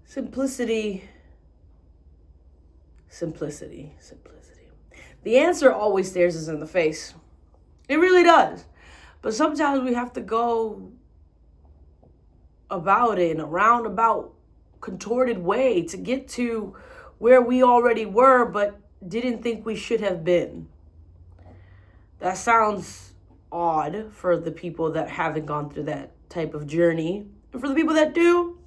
Simplicity. The answer always stares us in the face. It really does. But sometimes we have to go about it in a roundabout, contorted way to get to where we already were, but didn't think we should have been. That sounds odd for the people that haven't gone through that type of journey. And for the people that do.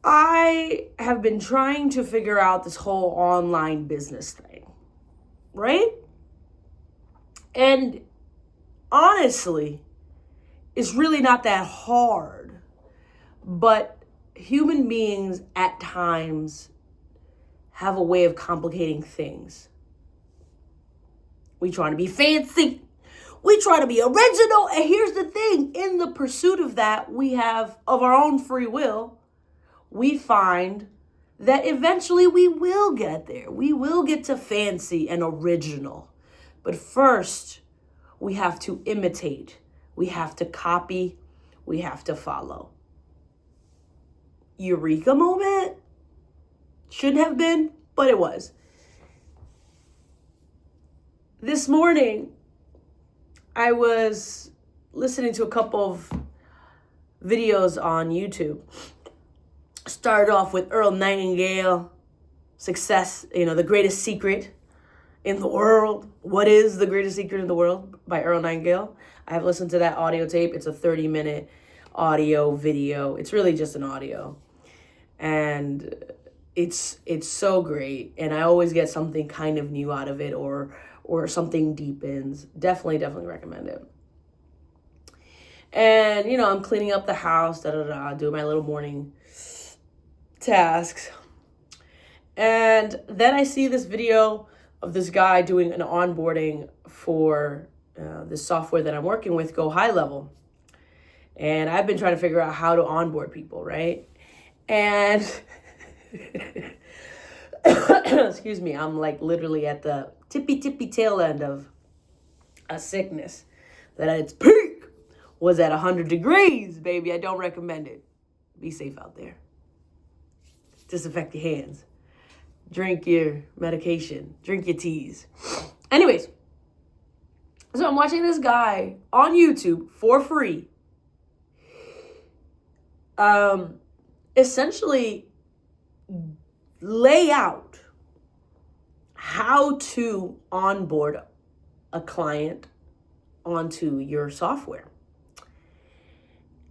I have been trying to figure out this whole online business thing, right? And honestly, it's really not that hard. But human beings at times have a way of complicating things. We try to be fancy. We try to be original. And here's the thing. In the pursuit of that, we have, of our own free will, we find that eventually we will get there. We will get to fancy and original. But first, we have to imitate. We have to copy. We have to follow. Eureka moment? Shouldn't have been, but it was. This morning, I was listening to a couple of videos on YouTube. Started off with Earl Nightingale, Success, the greatest secret in the world. What is the greatest secret in the world by Earl Nightingale? I have listened to that audio tape. It's a 30-minute audio video. It's really just an audio. And it's so great. And I always get something kind of new out of it or something deepens. Definitely recommend it. And, I'm cleaning up the house, doing my little morning tasks. And then I see this video of this guy doing an onboarding for the software that I'm working with, Go High Level. And I've been trying to figure out how to onboard people, right? And excuse me, I'm like literally at the tippy tail end of a sickness that at its peak was at 100 degrees, baby. I don't recommend it. Be safe out there. Disinfect your hands. Drink your medication. Drink your teas. Anyways, so I'm watching this guy on YouTube for free. Essentially lay out how to onboard a client onto your software.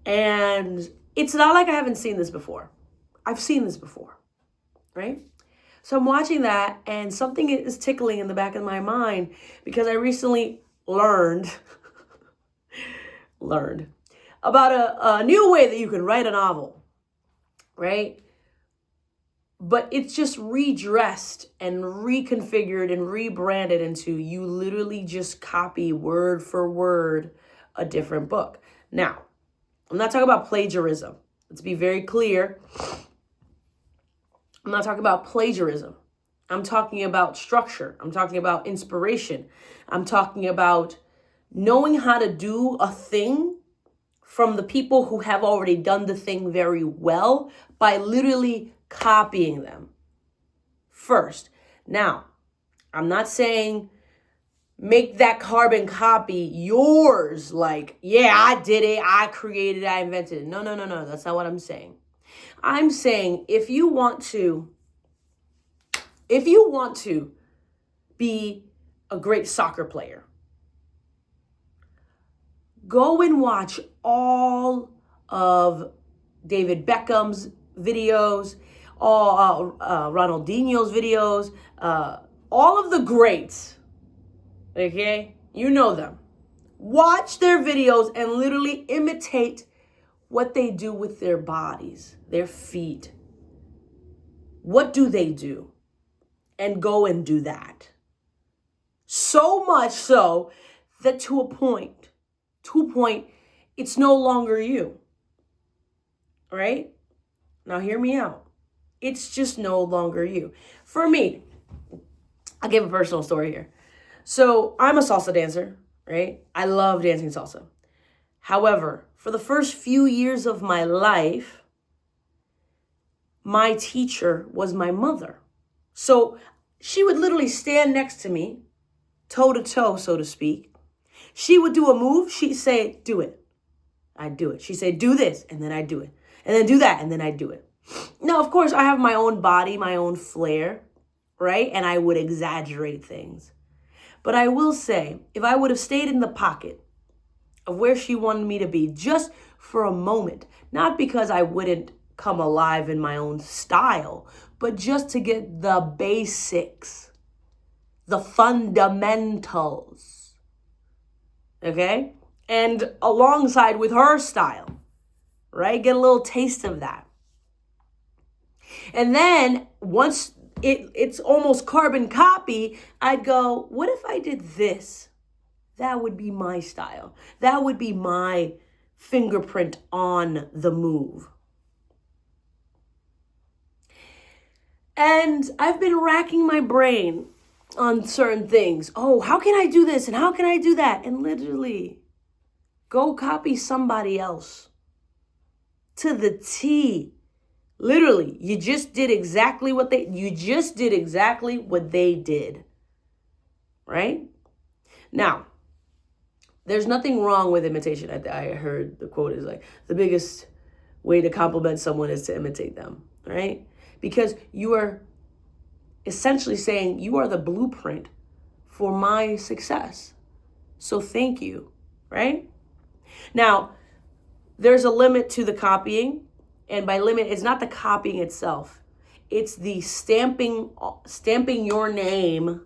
And it's not like I haven't seen this before. I've seen this before, right? So I'm watching that and something is tickling in the back of my mind because I recently learned about a new way that you can write a novel, right? But it's just redressed and reconfigured and rebranded into you literally just copy word for word a different book. Now, I'm not talking about plagiarism. Let's be very clear. I'm not talking about plagiarism. I'm talking about structure. I'm talking about inspiration. I'm talking about knowing how to do a thing from the people who have already done the thing very well by literally copying them first. Now, I'm not saying make that carbon copy yours. Like, yeah, I did it. I created it. I invented it. No. That's not what I'm saying. I'm saying if you want to be a great soccer player, go and watch all of David Beckham's videos, all Ronaldinho's videos, all of the greats. Okay? You know them. Watch their videos and literally imitate what they do with their bodies, their feet. What do they do? And go and do that. So much so that to a point, it's no longer you. All right? Now hear me out. It's just no longer you. For me, I'll give a personal story here. So I'm a salsa dancer, right? I love dancing salsa. However, for the first few years of my life, my teacher was my mother. So she would literally stand next to me, toe to toe, so to speak. She would do a move. She'd say, do it. I'd do it. She'd say, do this. And then I'd do it. And then do that. And then I'd do it. Now, of course, I have my own body, my own flair, right? And I would exaggerate things. But I will say, if I would have stayed in the pocket of where she wanted me to be just for a moment, not because I wouldn't come alive in my own style, but just to get the basics, the fundamentals, okay? And alongside with her style, right? Get a little taste of that. And then once it's almost carbon copy, I'd go, what if I did this? That would be my style. That would be my fingerprint on the move. And I've been racking my brain on certain things. Oh, how can I do this? And how can I do that? And literally go copy somebody else to the T. Literally, you just did exactly what they did. Right? Now, there's nothing wrong with imitation. I heard the quote is like, the biggest way to compliment someone is to imitate them, right? Because you are essentially saying you are the blueprint for my success. So thank you, right? Now, there's a limit to the copying. And by limit, it's not the copying itself. It's the stamping your name,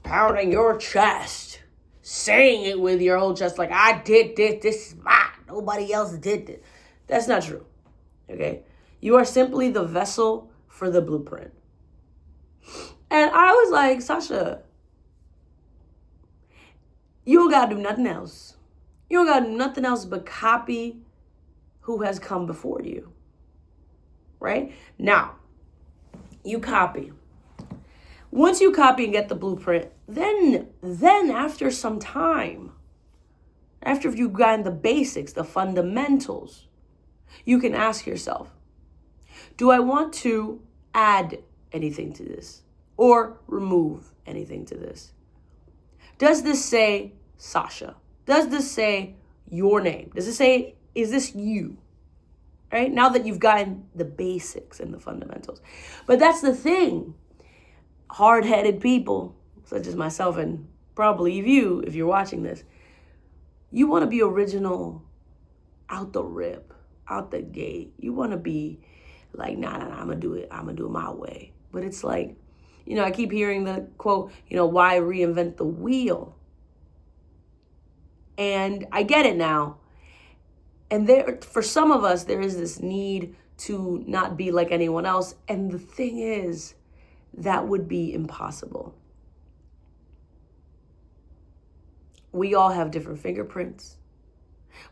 pounding your chest, saying it with your whole chest like, I did this, this is mine, nobody else did this. That's not true, okay? You are simply the vessel for the blueprint. And I was like, Sasha, you don't gotta do nothing else. You don't gotta do nothing else but copy who has come before you, right? Now, you copy. Once you copy and get the blueprint, then after some time, after you've gotten the basics, the fundamentals, you can ask yourself, do I want to add anything to this or remove anything to this? Does this say Sasha? Does this say your name? Does it say, is this you? Right? Now that you've gotten the basics and the fundamentals. But that's the thing. Hard-headed people, such as myself and probably you, if you're watching this, you want to be original out the rip, out the gate. You want to be like, nah, I'm going to do it. I'm going to do it my way. But it's like, I keep hearing the quote, why reinvent the wheel? And I get it now. And for some of us, there is this need to not be like anyone else. And the thing is, that would be impossible. We all have different fingerprints.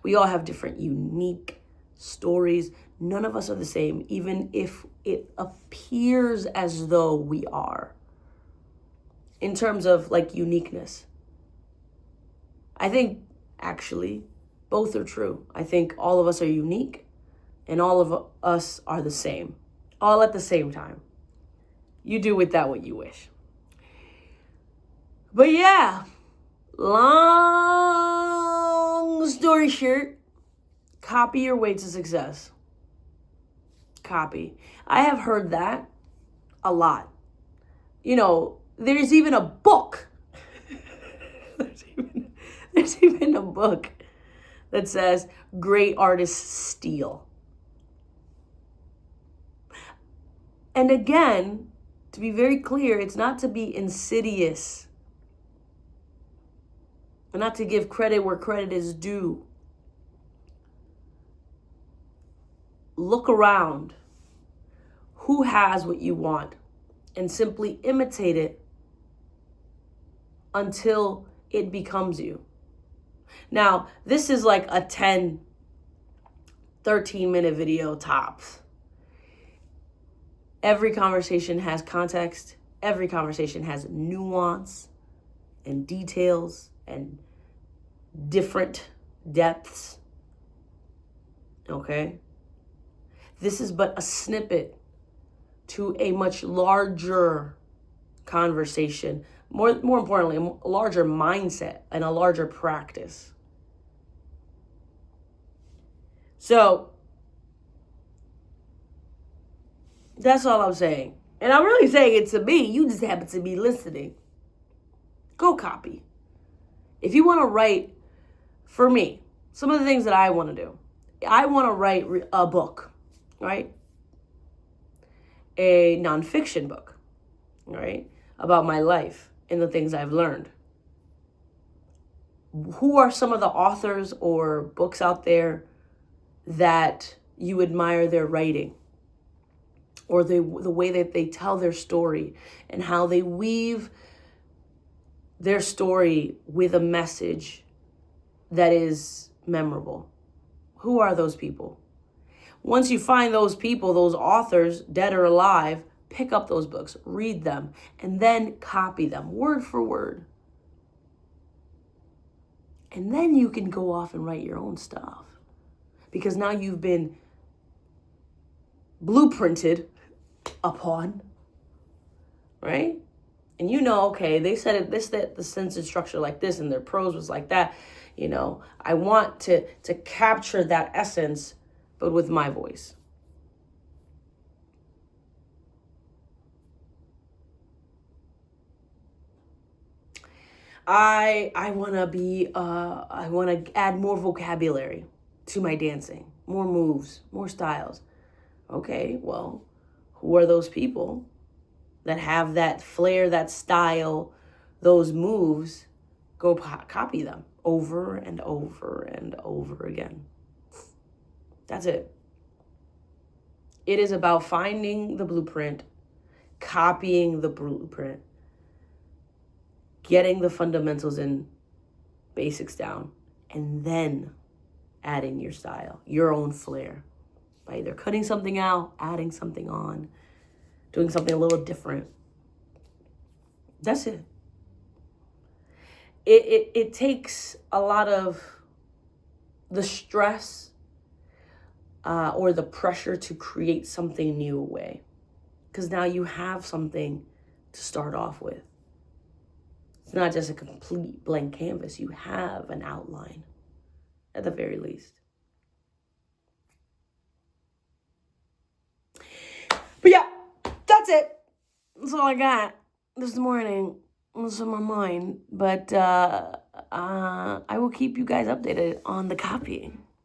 We all have different unique stories. None of us are the same, even if it appears as though we are. In terms of like uniqueness. I think actually both are true. I think all of us are unique and all of us are the same, all at the same time. You do with that what you wish. But yeah, long story short, copy your way to success. Copy. I have heard that a lot. There's even a book. there's even a book that says great artists steal. And again, to be very clear, it's not to be insidious and not to give credit where credit is due. Look around. Who has what you want? And simply imitate it until it becomes you. Now, this is like a 10, 13-minute video tops. Every conversation has context. Every conversation has nuance and details and different depths. Okay? This is but a snippet to a much larger conversation, more importantly, a larger mindset and a larger practice. So that's all I'm saying. And I'm really saying it to me. You just happen to be listening. Go copy. If you want to write, for me, some of the things that I want to do. I want to write a book, right? A nonfiction book, right? About my life and the things I've learned. Who are some of the authors or books out there that you admire their writing, or the way that they tell their story and how they weave their story with a message that is memorable? Who are those people? Once you find those people, those authors, dead or alive, pick up those books, read them, and then copy them word for word. And then you can go off and write your own stuff. Because now you've been blueprinted upon, right? And you know, okay, they said it this, that, the sentence structure like this, and their prose was like that. You know, I want to capture that essence, but with my voice. I want to add more vocabulary to my dancing, more moves, more styles. Okay, well, who are those people that have that flair, that style, those moves? Go copy them over and over and over again. That's it. It is about finding the blueprint, copying the blueprint, getting the fundamentals and basics down, and then adding your style, your own flair, by either cutting something out, adding something on, doing something a little different. That's it. It takes a lot of the stress or the pressure to create something new away, because now you have something to start off with. It's not just a complete blank canvas. You have an outline, at the very least. But yeah, that's it. That's all I got this morning. What's on my mind. But I will keep you guys updated on the copying.